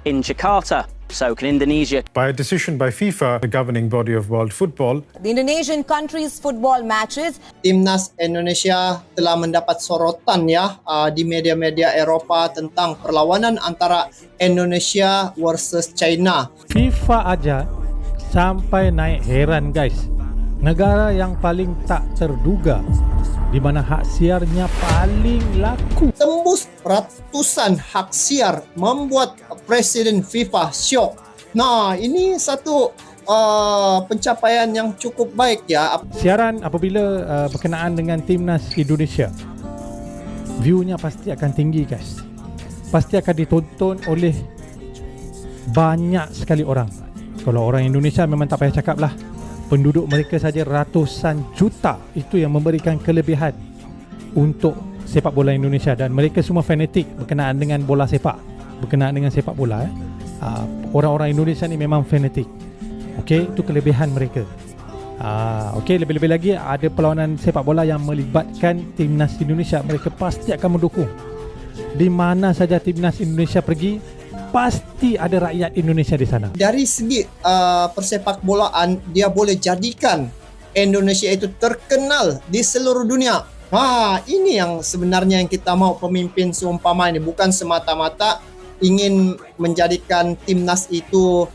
in Jakarta. So can Indonesia. By a decision by FIFA, the governing body of world football, The Indonesian country's football matches. Timnas Indonesia telah mendapat sorotan di media-media Eropah tentang perlawanan antara Indonesia versus China. FIFA aja sampai naik heran guys. Negara yang paling tak terduga, di mana hak siarnya paling laku. Tembus ratusan hak siar membuat Presiden FIFA syok. Nah, ini satu pencapaian yang cukup baik ya. Siaran apabila berkenaan dengan timnas Indonesia, view-nya pasti akan tinggi guys. Pasti akan ditonton oleh banyak sekali orang. Kalau orang Indonesia memang tak payah cakap lah. Penduduk mereka saja ratusan juta. Itu yang memberikan kelebihan untuk sepak bola Indonesia. Dan mereka semua fanatik berkenaan dengan bola sepak. Berkenaan dengan sepak bola orang-orang Indonesia ni memang fanatik. Okey, itu kelebihan mereka. Okey, lebih-lebih lagi ada perlawanan sepak bola yang melibatkan timnas Indonesia, mereka pasti akan mendukung. Di mana saja timnas Indonesia pergi, pasti ada rakyat Indonesia di sana. Dari segi persepak bolaan, dia boleh jadikan Indonesia itu terkenal di seluruh dunia. Ini yang sebenarnya yang kita mau, pemimpin seumpama ini, bukan semata-mata ingin menjadikan timnas itu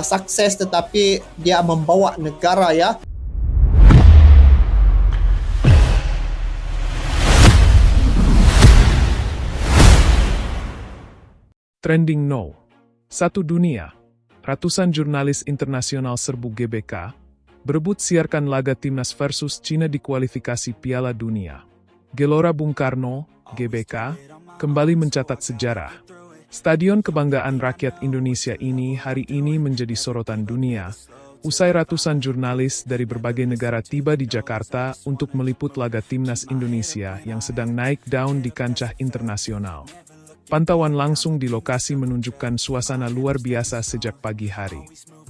sukses, tetapi dia membawa negara ya. Trending Now. Satu dunia. Ratusan jurnalis internasional serbu GBK berebut siarkan laga timnas versus China di kualifikasi Piala Dunia. Gelora Bung Karno, GBK, kembali mencatat sejarah. Stadion Kebanggaan Rakyat Indonesia ini hari ini menjadi sorotan dunia, usai ratusan jurnalis dari berbagai negara tiba di Jakarta untuk meliput laga timnas Indonesia yang sedang naik daun di kancah internasional. Pantauan langsung di lokasi menunjukkan suasana luar biasa sejak pagi hari.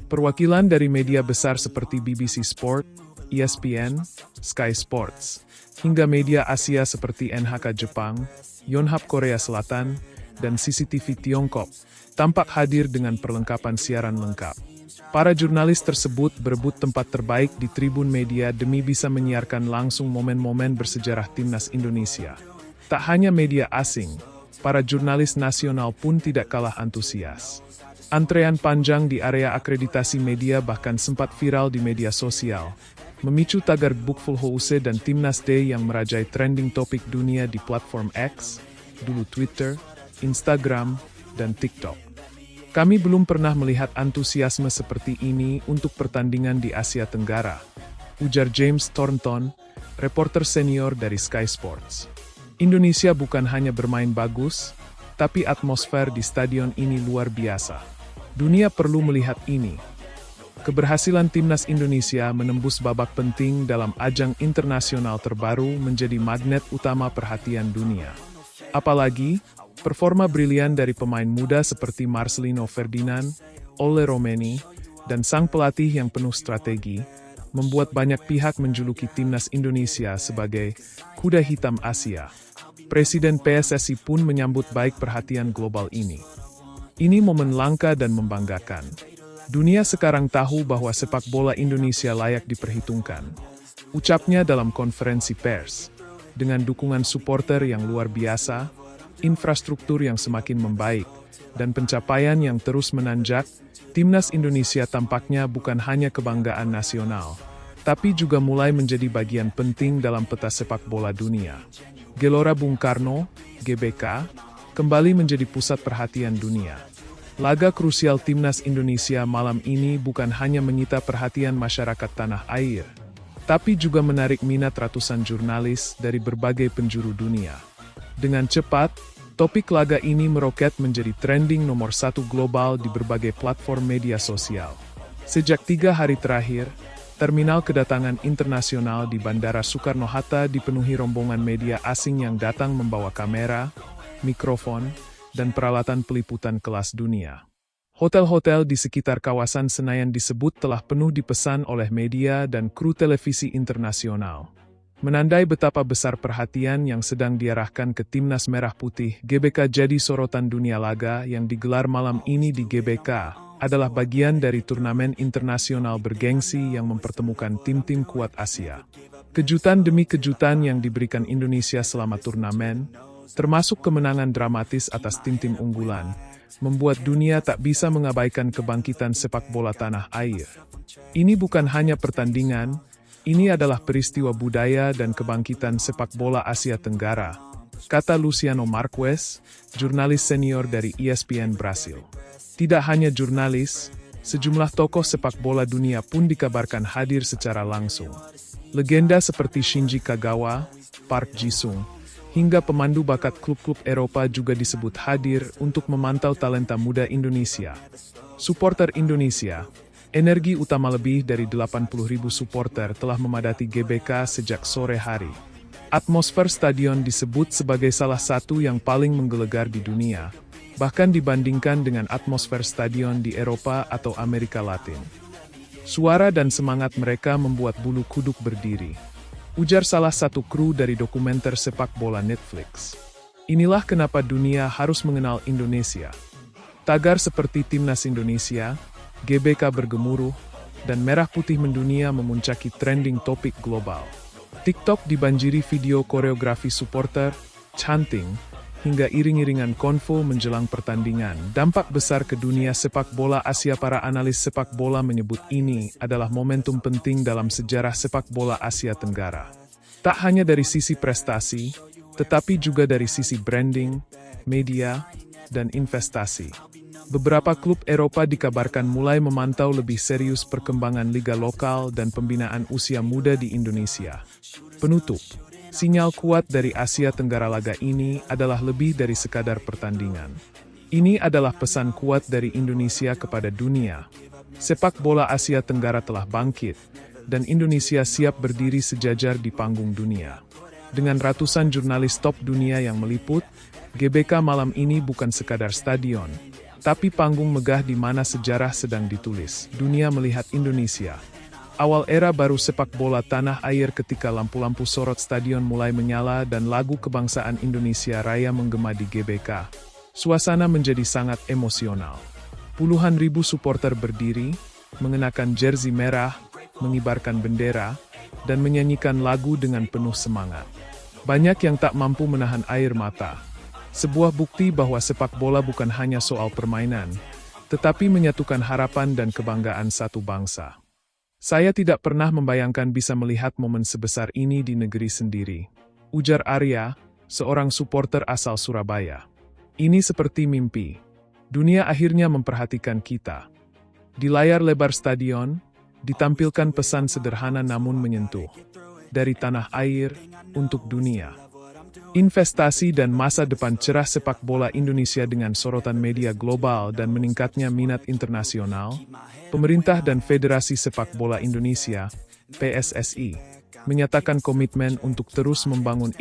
Perwakilan dari media besar seperti BBC Sport, ESPN, Sky Sports, hingga media Asia seperti NHK Jepang, Yonhap Korea Selatan, dan CCTV Tiongkok, tampak hadir dengan perlengkapan siaran lengkap. Para jurnalis tersebut berebut tempat terbaik di tribun media demi bisa menyiarkan langsung momen-momen bersejarah timnas Indonesia. Tak hanya media asing, para jurnalis nasional pun tidak kalah antusias. Antrean panjang di area akreditasi media bahkan sempat viral di media sosial, memicu tagar Bukful House dan Timnas Day yang merajai trending topik dunia di platform X, dulu Twitter, Instagram, dan TikTok. Kami belum pernah melihat antusiasme seperti ini untuk pertandingan di Asia Tenggara, ujar James Thornton, reporter senior dari Sky Sports. Indonesia bukan hanya bermain bagus, tapi atmosfer di stadion ini luar biasa. Dunia perlu melihat ini. Keberhasilan timnas Indonesia menembus babak penting dalam ajang internasional terbaru menjadi magnet utama perhatian dunia. Apalagi, performa brilian dari pemain muda seperti Marcelino Ferdinand, Ole Romeni, dan sang pelatih yang penuh strategi, membuat banyak pihak menjuluki timnas Indonesia sebagai kuda hitam Asia. Presiden PSSI pun menyambut baik perhatian global ini. Ini momen langka dan membanggakan. Dunia sekarang tahu bahwa sepak bola Indonesia layak diperhitungkan. Ucapnya dalam konferensi pers. Dengan dukungan supporter yang luar biasa, infrastruktur yang semakin membaik, dan pencapaian yang terus menanjak, timnas Indonesia tampaknya bukan hanya kebanggaan nasional, tapi juga mulai menjadi bagian penting dalam peta sepak bola dunia. Gelora Bung Karno, GBK, kembali menjadi pusat perhatian dunia. Laga krusial timnas Indonesia malam ini bukan hanya menyita perhatian masyarakat tanah air, tapi juga menarik minat ratusan jurnalis dari berbagai penjuru dunia. Dengan cepat, topik laga ini meroket menjadi trending nomor 1 global di berbagai platform media sosial. Sejak 3 hari terakhir, terminal kedatangan internasional di Bandara Soekarno-Hatta dipenuhi rombongan media asing yang datang membawa kamera, mikrofon, dan peralatan peliputan kelas dunia. Hotel-hotel di sekitar kawasan Senayan disebut telah penuh dipesan oleh media dan kru televisi internasional. Menandai betapa besar perhatian yang sedang diarahkan ke Timnas Merah Putih, GBK jadi sorotan dunia. Laga yang digelar malam ini di GBK adalah bagian dari turnamen internasional bergengsi yang mempertemukan tim-tim kuat Asia. Kejutan demi kejutan yang diberikan Indonesia selama turnamen, termasuk kemenangan dramatis atas tim-tim unggulan, membuat dunia tak bisa mengabaikan kebangkitan sepak bola tanah air. Ini bukan hanya pertandingan, ini adalah peristiwa budaya dan kebangkitan sepak bola Asia Tenggara, kata Luciano Marques, jurnalis senior dari ESPN Brasil. Tidak hanya jurnalis, sejumlah tokoh sepak bola dunia pun dikabarkan hadir secara langsung. Legenda seperti Shinji Kagawa, Park Ji-sung, hingga pemandu bakat klub-klub Eropa juga disebut hadir untuk memantau talenta muda Indonesia. Supporter Indonesia, energi utama lebih dari 80.000 supporter telah memadati GBK sejak sore hari. Atmosfer stadion disebut sebagai salah satu yang paling menggelegar di dunia, bahkan dibandingkan dengan atmosfer stadion di Eropa atau Amerika Latin. Suara dan semangat mereka membuat bulu kuduk berdiri, ujar salah satu kru dari dokumenter sepak bola Netflix. Inilah kenapa dunia harus mengenal Indonesia. Tagar seperti Timnas Indonesia, GBK bergemuruh, dan Merah Putih mendunia memuncaki trending topik global. TikTok dibanjiri video koreografi supporter, chanting, hingga iring-iringan konvo menjelang pertandingan. Dampak besar ke dunia sepak bola Asia. Para analis sepak bola menyebut ini adalah momentum penting dalam sejarah sepak bola Asia Tenggara. Tak hanya dari sisi prestasi, tetapi juga dari sisi branding, media, dan investasi. Beberapa klub Eropa dikabarkan mulai memantau lebih serius perkembangan liga lokal dan pembinaan usia muda di Indonesia. Penutup. Sinyal kuat dari Asia Tenggara. Laga ini adalah lebih dari sekadar pertandingan. Ini adalah pesan kuat dari Indonesia kepada dunia. Sepak bola Asia Tenggara telah bangkit, dan Indonesia siap berdiri sejajar di panggung dunia. Dengan ratusan jurnalis top dunia yang meliput, GBK malam ini bukan sekadar stadion, tapi panggung megah di mana sejarah sedang ditulis. Dunia melihat Indonesia. Awal era baru sepak bola tanah air ketika lampu-lampu sorot stadion mulai menyala dan lagu kebangsaan Indonesia Raya menggema di GBK. Suasana menjadi sangat emosional. Puluhan ribu supporter berdiri, mengenakan jersey merah, mengibarkan bendera, dan menyanyikan lagu dengan penuh semangat. Banyak yang tak mampu menahan air mata. Sebuah bukti bahwa sepak bola bukan hanya soal permainan, tetapi menyatukan harapan dan kebanggaan satu bangsa. Saya tidak pernah membayangkan bisa melihat momen sebesar ini di negeri sendiri, ujar Arya, seorang supporter asal Surabaya. Ini seperti mimpi. Dunia akhirnya memperhatikan kita. Di layar lebar stadion, ditampilkan pesan sederhana namun menyentuh. Dari tanah air, untuk dunia. Investasi dan masa depan cerah sepak bola Indonesia. Dengan sorotan media global dan meningkatnya minat internasional, pemerintah dan Federasi Sepak Bola Indonesia, PSSI, menyatakan komitmen untuk terus membangun